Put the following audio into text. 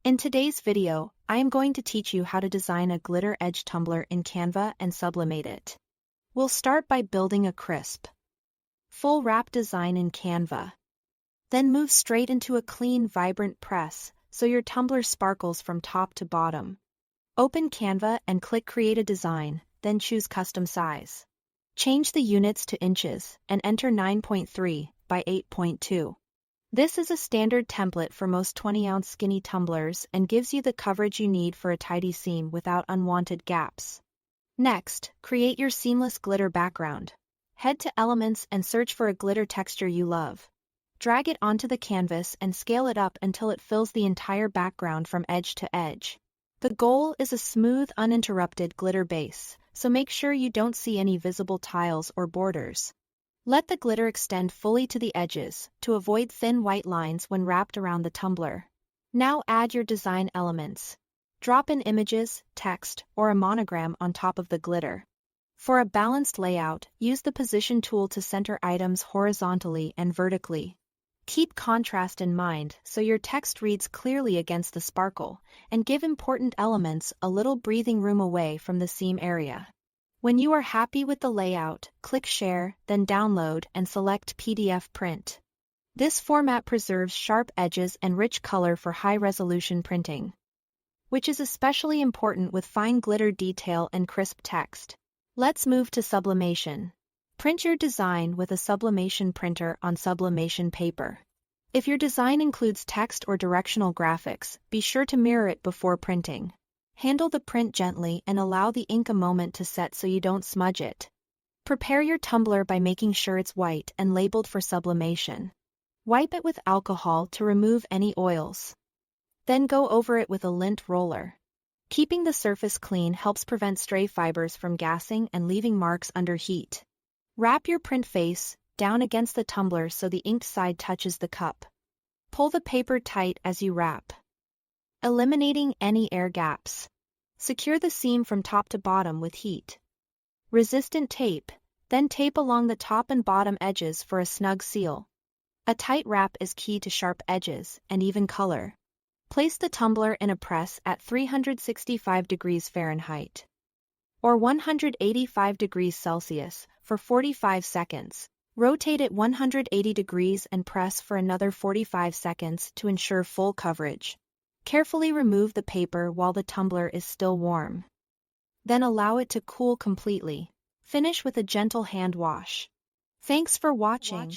In today's video, I am going to teach you how to design a glitter edge tumbler in Canva and sublimate it. We'll start by building a crisp, full wrap design in Canva. Then move straight into a clean, vibrant press, so your tumbler sparkles from top to bottom. Open Canva and click Create a Design, then choose Custom Size. Change the units to inches and enter 9.3 by 8.2. This is a standard template for most 20-ounce skinny tumblers and gives you the coverage you need for a tidy seam without unwanted gaps. Next, create your seamless glitter background. Head to Elements and search for a glitter texture you love. Drag it onto the canvas and scale it up until it fills the entire background from edge to edge. The goal is a smooth, uninterrupted glitter base, so make sure you don't see any visible tiles or borders. Let the glitter extend fully to the edges to avoid thin white lines when wrapped around the tumbler. Now add your design elements. Drop in images, text, or a monogram on top of the glitter. For a balanced layout, use the position tool to center items horizontally and vertically. Keep contrast in mind so your text reads clearly against the sparkle, and give important elements a little breathing room away from the seam area. When you are happy with the layout, click Share, then Download and select PDF Print. This format preserves sharp edges and rich color for high-resolution printing, which is especially important with fine glitter detail and crisp text. Let's move to sublimation. Print your design with a sublimation printer on sublimation paper. If your design includes text or directional graphics, be sure to mirror it before printing. Handle the print gently and allow the ink a moment to set so you don't smudge it. Prepare your tumbler by making sure it's white and labeled for sublimation. Wipe it with alcohol to remove any oils. Then go over it with a lint roller. Keeping the surface clean helps prevent stray fibers from gassing and leaving marks under heat. Wrap your print face down against the tumbler so the inked side touches the cup. Pull the paper tight as you wrap, eliminating any air gaps. Secure the seam from top to bottom with heat-resistant tape, then tape along the top and bottom edges for a snug seal. A tight wrap is key to sharp edges and even color. Place the tumbler in a press at 365 degrees Fahrenheit or 185 degrees Celsius for 45 seconds. Rotate it 180 degrees and press for another 45 seconds to ensure full coverage. Carefully remove the paper while the tumbler is still warm. Then allow it to cool completely. Finish with a gentle hand wash. Thanks for watching.